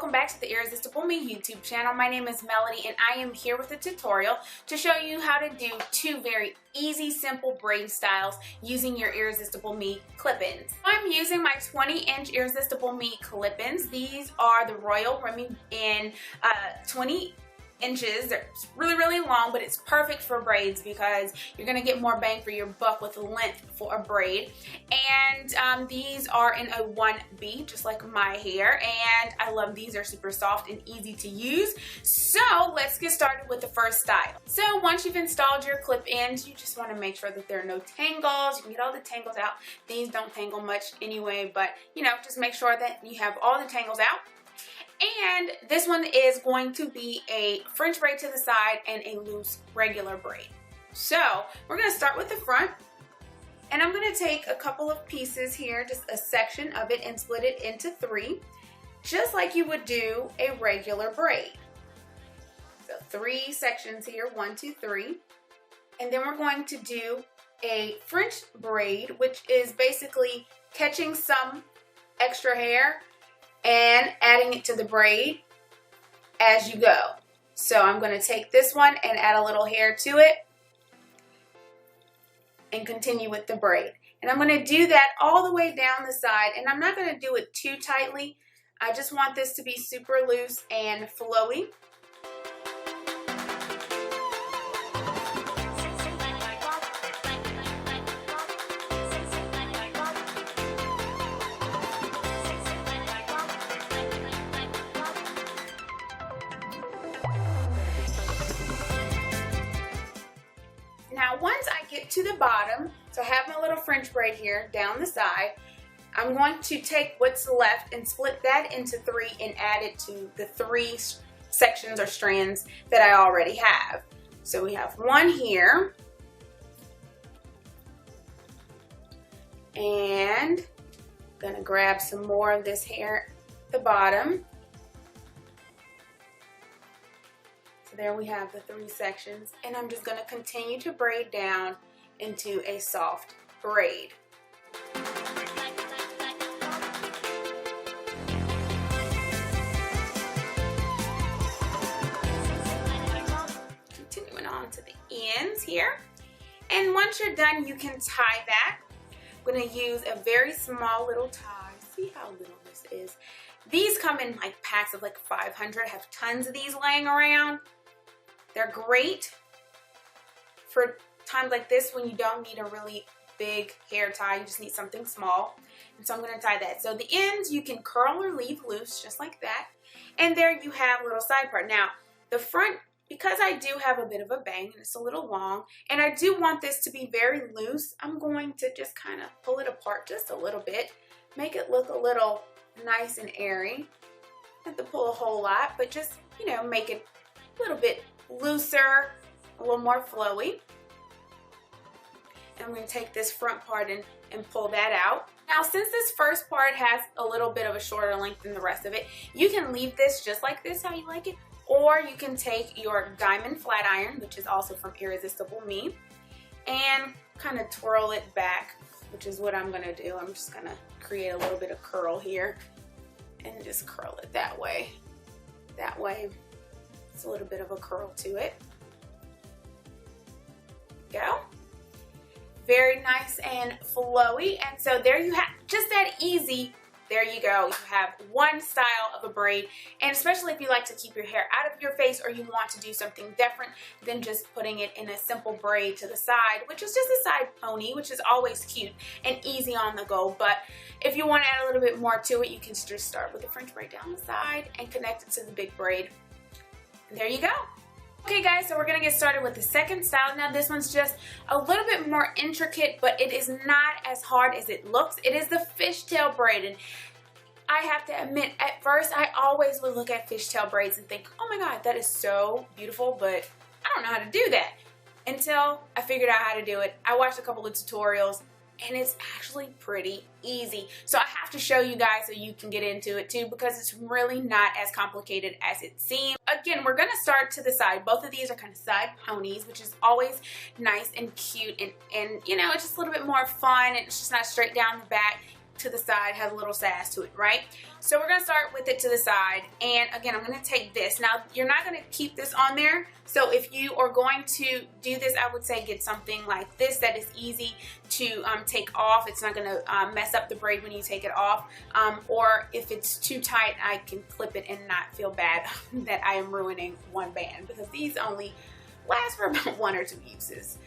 welcome back to the Irresistible Me YouTube channel. My name is Melody and I am here with a tutorial to show you how to do two very easy, simple braid styles using your Irresistible Me clip-ins. I'm using my 20-inch Irresistible Me clip-ins. These are the Royal Remy in 20 inches. They're really long, but it's perfect for braids because you're gonna get more bang for your buck with the length for a braid. And these are in a 1B, just like my hair, and I love these. They're super soft and easy to use. So let's get started with the first style. So once you've installed your clip-ins, you just want to make sure that there are no tangles. You can get all the tangles out. These don't tangle much anyway, but you know, just make sure that you have all the tangles out. And this one is going to be a French braid to the side and a loose regular braid. So we're going to start with the front, and I'm going to take a couple of pieces here, just a section of it, and split it into 3, just like you would do a regular braid. So 3 sections here, 1, 2, 3. And then we're going to do a French braid, which is basically catching some extra hair and adding it to the braid as you go. So I'm going to take this one and add a little hair to it and continue with the braid. And I'm going to do that all the way down the side, and I'm not going to do it too tightly. I just want this to be super loose and flowy. Now once I get to the bottom, so I have my little French braid here down the side, I'm going to take what's left and split that into 3 and add it to the 3 sections or strands that I already have. So we have one here, and I'm gonna grab some more of this hair at the bottom. There we have the 3 sections, and I'm just going to continue to braid down into a soft braid. Continuing on to the ends here, and once you're done, you can tie that. I'm going to use a very small little tie. See how little this is. These come in like packs of like 500. I have tons of these laying around. They're great for times like this when you don't need a really big hair tie. You just need something small. And so I'm going to tie that. So the ends you can curl or leave loose just like that. And there you have a little side part. Now the front, because I do have a bit of a bang and it's a little long, and I do want this to be very loose, I'm going to just kind of pull it apart just a little bit. Make it look a little nice and airy. Not to pull a whole lot, but just, you know, make it a little bit looser, a little more flowy. And I'm going to take this front part and pull that out. Now since this first part has a little bit of a shorter length than the rest of it, you can leave this just like this, how you like it, or you can take your diamond flat iron, which is also from Irresistible Me, and kind of twirl it back, which is what I'm going to do. I'm just going to create a little bit of curl here and just curl it that way. That way it's a little bit of a curl to it. Go. Very nice and flowy. And so there you have, just that easy. There you go. You have one style of a braid, and especially if you like to keep your hair out of your face or you want to do something different than just putting it in a simple braid to the side, which is just a side pony, which is always cute and easy on the go. But if you want to add a little bit more to it, you can just start with a French braid down the side and connect it to the big braid. And there you go. Okay guys, so we're going to get started with the second style. Now this one's just a little bit more intricate, but it is not as hard as it looks. It is the fishtail braid, and I have to admit, at first I always would look at fishtail braids and think, oh my god, that is so beautiful, but I don't know how to do that. Until I figured out how to do it. I watched a couple of tutorials, and it's actually pretty easy. So I have to show you guys so you can get into it too, because it's really not as complicated as it seems. Again, we're going to start to the side. Both of these are kind of side ponies, which is always nice and cute, and you know, it's just a little bit more fun, and it's just not straight down the back. to the side has a little sass to it, right? So we're gonna start with it to the side, and again, I'm gonna take this. Now, you're not gonna keep this on there, so if you are going to do this, I would say get something like this that is easy to take off. It's not gonna mess up the braid when you take it off, or if it's too tight, I can clip it and not feel bad that I am ruining one band, because these only last for about 1 or 2 uses.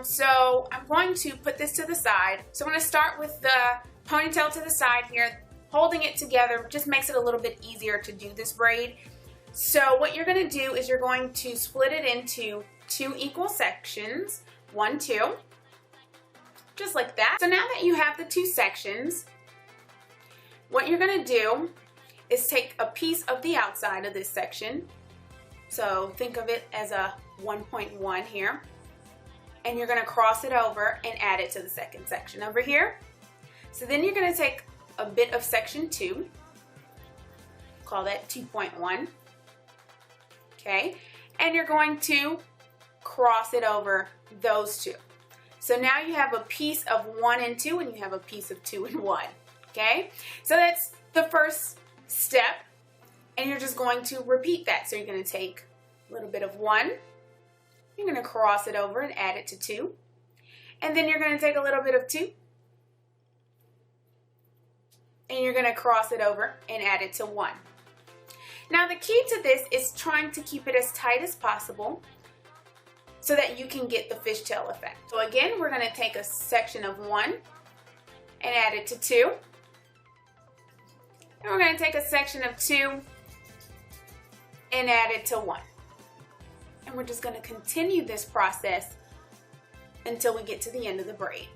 So I'm going to put this to the side. So I'm going to start with the ponytail to the side here. Holding it together just makes it a little bit easier to do this braid. So what you're going to do is you're going to split it into 2 equal sections. 1, 2. Just like that. So now that you have the 2 sections, what you're going to do is take a piece of the outside of this section. So think of it as a 1.1 here. And you're going to cross it over and add it to the second section over here. So then you're going to take a bit of section 2, call that 2.1, okay, and you're going to cross it over those 2. So now you have a piece of 1 and 2, and you have a piece of 2 and 1, okay? So that's the first step, and you're just going to repeat that. So you're going to take a little bit of 1, you're going to cross it over and add it to 2, and then you're going to take a little bit of 2, and you're going to cross it over and add it to 1. Now the key to this is trying to keep it as tight as possible so that you can get the fishtail effect. So again, we're going to take a section of 1 and add it to 2. And we're going to take a section of 2 and add it to 1. And we're just going to continue this process until we get to the end of the braid.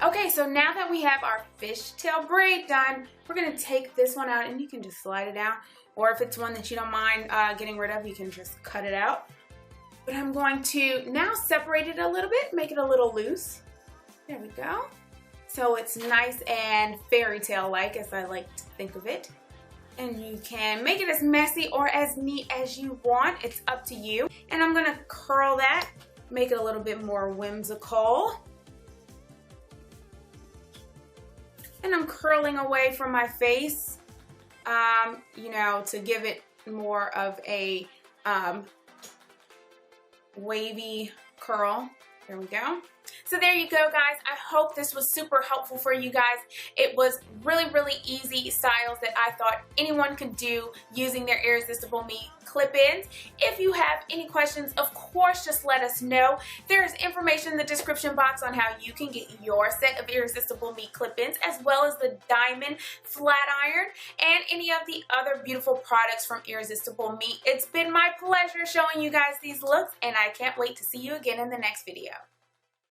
Okay, so now that we have our fishtail braid done, we're going to take this one out, and you can just slide it out. Or if it's one that you don't mind getting rid of, you can just cut it out. But I'm going to now separate it a little bit, make it a little loose. There we go. So it's nice and fairy tale-like, as I like to think of it. And you can make it as messy or as neat as you want. It's up to you. And I'm going to curl that, make it a little bit more whimsical. And I'm curling away from my face, you know, to give it more of a wavy curl. There we go. So there you go, guys. I hope this was super helpful for you guys. It was really, really easy styles that I thought anyone could do using their Irresistible Me clip-ins. If you have any questions, of course, just let us know. There's information in the description box on how you can get your set of Irresistible Me clip-ins, as well as the diamond flat iron and any of the other beautiful products from Irresistible Me. It's been my pleasure showing you guys these looks, and I can't wait to see you again in the next video.